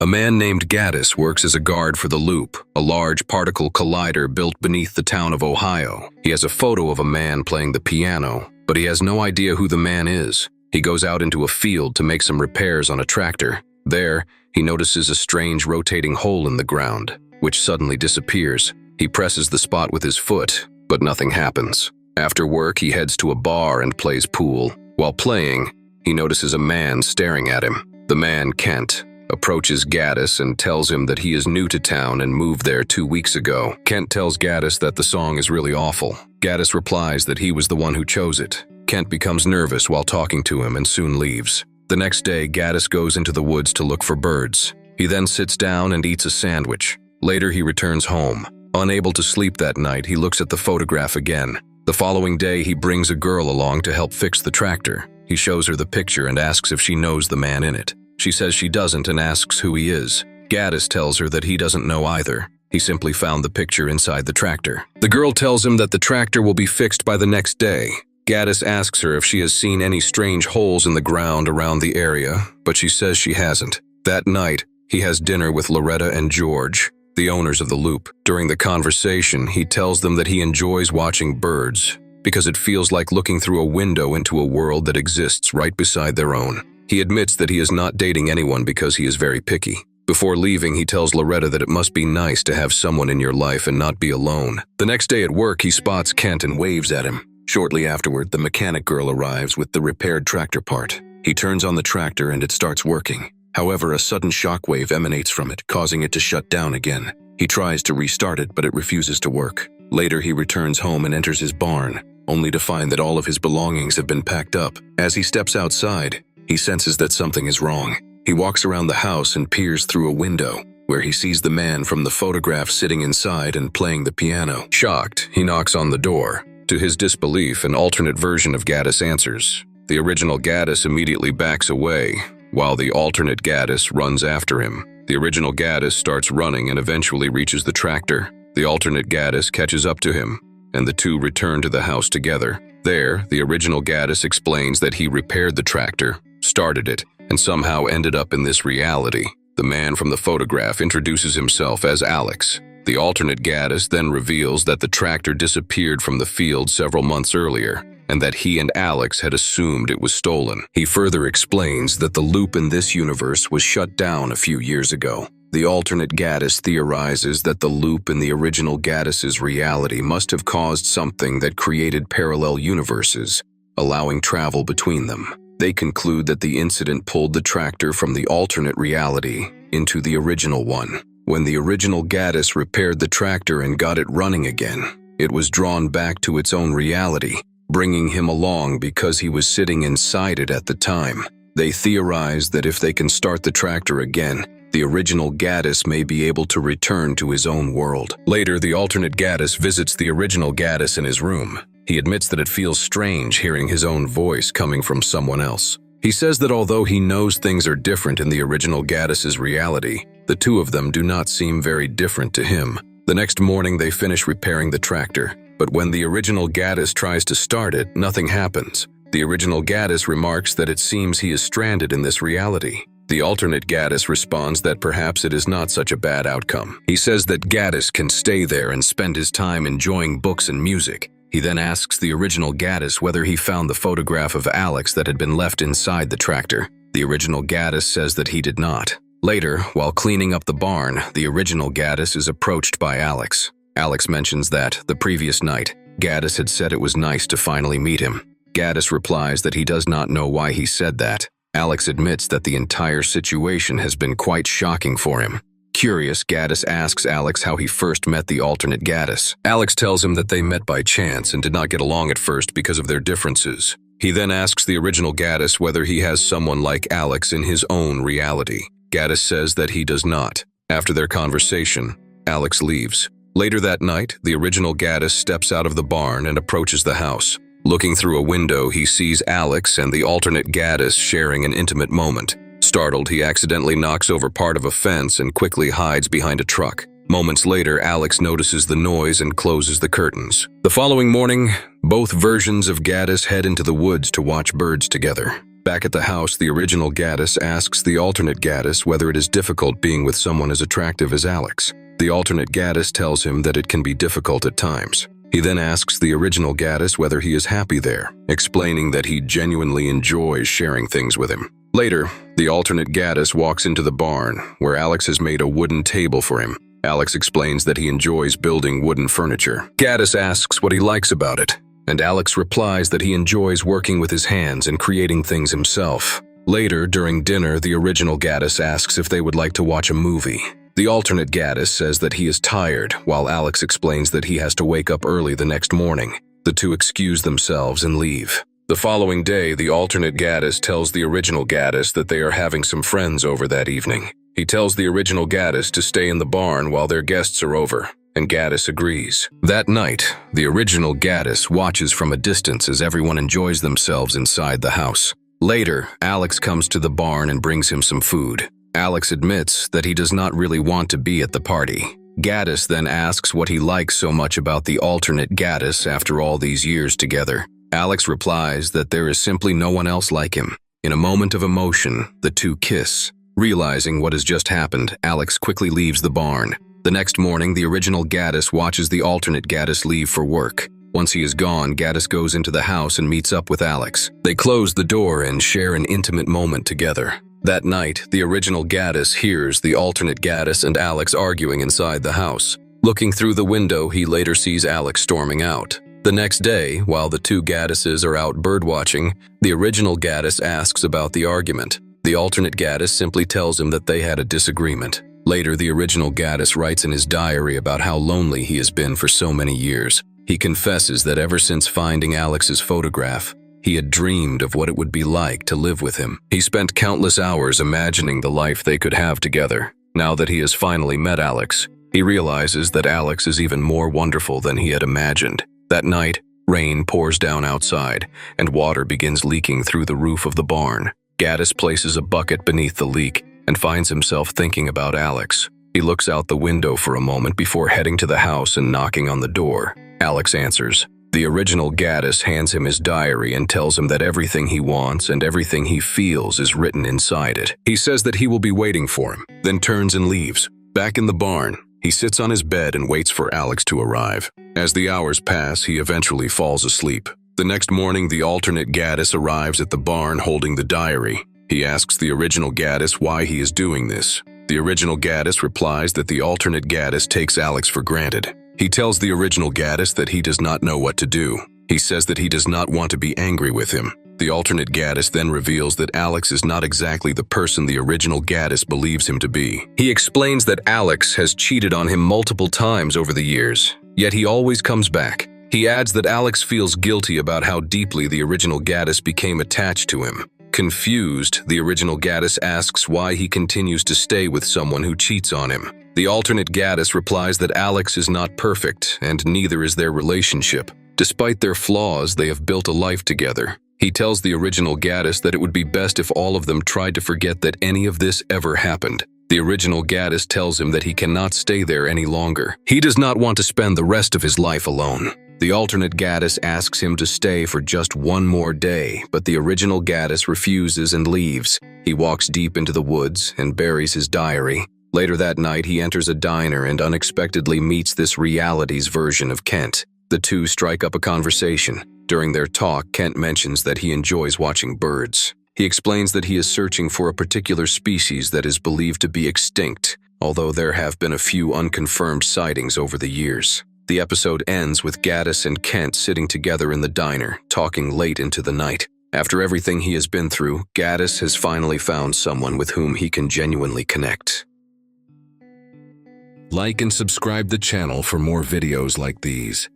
A man named Gaddis works as a guard for the Loop, a large particle collider built beneath the town of Ohio. He has a photo of a man playing the piano, but he has no idea who the man is. He goes out into a field to make some repairs on a tractor. There, he notices a strange rotating hole in the ground, which suddenly disappears. He presses the spot with his foot, but nothing happens. After work, he heads to a bar and plays pool. While playing, he notices a man staring at him. The man, Kent, approaches Gaddis and tells him that he is new to town and moved there 2 weeks ago. Kent tells Gaddis that the song is really awful. Gaddis replies that he was the one who chose it. Kent becomes nervous while talking to him and soon leaves. The next day, Gaddis goes into the woods to look for birds. He then sits down and eats a sandwich. Later, he returns home. Unable to sleep that night, he looks at the photograph again. The following day, he brings a girl along to help fix the tractor. He shows her the picture and asks if she knows the man in it. She says she doesn't and asks who he is. Gaddis tells her that he doesn't know either. He simply found the picture inside the tractor. The girl tells him that the tractor will be fixed by the next day. Gaddis asks her if she has seen any strange holes in the ground around the area, but she says she hasn't. That night, he has dinner with Loretta and George, the owners of the Loop. During the conversation, he tells them that he enjoys watching birds because it feels like looking through a window into a world that exists right beside their own. He admits that he is not dating anyone because he is very picky. Before leaving, he tells Loretta that it must be nice to have someone in your life and not be alone. The next day at work, he spots Kent and waves at him. Shortly afterward, the mechanic girl arrives with the repaired tractor part. He turns on the tractor and it starts working. However, a sudden shockwave emanates from it, causing it to shut down again. He tries to restart it, but it refuses to work. Later, he returns home and enters his barn, only to find that all of his belongings have been packed up. As he steps outside, he senses that something is wrong. He walks around the house and peers through a window, where he sees the man from the photograph sitting inside and playing the piano. Shocked, he knocks on the door. To his disbelief, an alternate version of Gaddis answers. The original Gaddis immediately backs away, while the alternate Gaddis runs after him. The original Gaddis starts running and eventually reaches the tractor. The alternate Gaddis catches up to him, and the two return to the house together. There, the original Gaddis explains that he repaired the tractor, started it, and somehow ended up in this reality. The man from the photograph introduces himself as Alex. The alternate Gaddis then reveals that the tractor disappeared from the field several months earlier, and that he and Alex had assumed it was stolen. He further explains that the Loop in this universe was shut down a few years ago. The alternate Gaddis theorizes that the Loop in the original Gaddis' reality must have caused something that created parallel universes, allowing travel between them. They conclude that the incident pulled the tractor from the alternate reality into the original one. When the original Gaddis repaired the tractor and got it running again, it was drawn back to its own reality, bringing him along because he was sitting inside it at the time. They theorize that if they can start the tractor again, the original Gaddis may be able to return to his own world. Later, the alternate Gaddis visits the original Gaddis in his room. He admits that it feels strange hearing his own voice coming from someone else. He says that although he knows things are different in the original Gaddis' reality, the two of them do not seem very different to him. The next morning, they finish repairing the tractor, but when the original Gaddis tries to start it, nothing happens. The original Gaddis remarks that it seems he is stranded in this reality. The alternate Gaddis responds that perhaps it is not such a bad outcome. He says that Gaddis can stay there and spend his time enjoying books and music. He then asks the original Gaddis whether he found the photograph of Alex that had been left inside the tractor. The original Gaddis says that he did not. Later, while cleaning up the barn, the original Gaddis is approached by Alex. Alex mentions that, the previous night, Gaddis had said it was nice to finally meet him. Gaddis replies that he does not know why he said that. Alex admits that the entire situation has been quite shocking for him. Curious, Gaddis asks Alex how he first met the alternate Gaddis. Alex tells him that they met by chance and did not get along at first because of their differences. He then asks the original Gaddis whether he has someone like Alex in his own reality. Gaddis says that he does not. After their conversation, Alex leaves. Later that night, the original Gaddis steps out of the barn and approaches the house. Looking through a window, he sees Alex and the alternate Gaddis sharing an intimate moment. Startled, he accidentally knocks over part of a fence and quickly hides behind a truck. Moments later, Alex notices the noise and closes the curtains. The following morning, both versions of Gaddis head into the woods to watch birds together. Back at the house, the original Gaddis asks the alternate Gaddis whether it is difficult being with someone as attractive as Alex. The alternate Gaddis tells him that it can be difficult at times. He then asks the original Gaddis whether he is happy there, explaining that he genuinely enjoys sharing things with him. Later, the alternate Gaddis walks into the barn, where Alex has made a wooden table for him. Alex explains that he enjoys building wooden furniture. Gaddis asks what he likes about it, and Alex replies that he enjoys working with his hands and creating things himself. Later, during dinner, the original Gaddis asks if they would like to watch a movie. The alternate Gaddis says that he is tired, while Alex explains that he has to wake up early the next morning. The two excuse themselves and leave. The following day, the alternate Gaddis tells the original Gaddis that they are having some friends over that evening. He tells the original Gaddis to stay in the barn while their guests are over, and Gaddis agrees. That night, the original Gaddis watches from a distance as everyone enjoys themselves inside the house. Later, Alex comes to the barn and brings him some food. Alex admits that he does not really want to be at the party. Gaddis then asks what he likes so much about the alternate Gaddis after all these years together. Alex replies that there is simply no one else like him. In a moment of emotion, the two kiss. Realizing what has just happened, Alex quickly leaves the barn. The next morning, the original Gaddis watches the alternate Gaddis leave for work. Once he is gone, Gaddis goes into the house and meets up with Alex. They close the door and share an intimate moment together. That night, the original Gaddis hears the alternate Gaddis and Alex arguing inside the house. Looking through the window, he later sees Alex storming out. The next day, while the two Gaddises are out birdwatching, the original Gaddis asks about the argument. The alternate Gaddis simply tells him that they had a disagreement. Later, the original Gaddis writes in his diary about how lonely he has been for so many years. He confesses that ever since finding Alex's photograph, he had dreamed of what it would be like to live with him. He spent countless hours imagining the life they could have together. Now that he has finally met Alex, he realizes that Alex is even more wonderful than he had imagined. That night, rain pours down outside, and water begins leaking through the roof of the barn. Gaddis places a bucket beneath the leak and finds himself thinking about Alex. He looks out the window for a moment before heading to the house and knocking on the door. Alex answers. The original Gaddis hands him his diary and tells him that everything he wants and everything he feels is written inside it. He says that he will be waiting for him, then turns and leaves. Back in the barn, he sits on his bed and waits for Alex to arrive. As the hours pass, he eventually falls asleep. The next morning, the alternate Gaddis arrives at the barn holding the diary. He asks the original Gaddis why he is doing this. The original Gaddis replies that the alternate Gaddis takes Alex for granted. He tells the original Gaddis that he does not know what to do. He says that he does not want to be angry with him. The alternate Gaddis then reveals that Alex is not exactly the person the original Gaddis believes him to be. He explains that Alex has cheated on him multiple times over the years, yet he always comes back. He adds that Alex feels guilty about how deeply the original Gaddis became attached to him. Confused, the original Gaddis asks why he continues to stay with someone who cheats on him. The alternate Gaddis replies that Alex is not perfect, and neither is their relationship. Despite their flaws, they have built a life together. He tells the original Gaddis that it would be best if all of them tried to forget that any of this ever happened. The original Gaddis tells him that he cannot stay there any longer. He does not want to spend the rest of his life alone. The alternate Gaddis asks him to stay for just one more day, but the original Gaddis refuses and leaves. He walks deep into the woods and buries his diary. Later that night, he enters a diner and unexpectedly meets this reality's version of Kent. The two strike up a conversation. During their talk, Kent mentions that he enjoys watching birds. He explains that he is searching for a particular species that is believed to be extinct, although there have been a few unconfirmed sightings over the years. The episode ends with Gaddis and Kent sitting together in the diner, talking late into the night. After everything he has been through, Gaddis has finally found someone with whom he can genuinely connect. Like and subscribe the channel for more videos like these.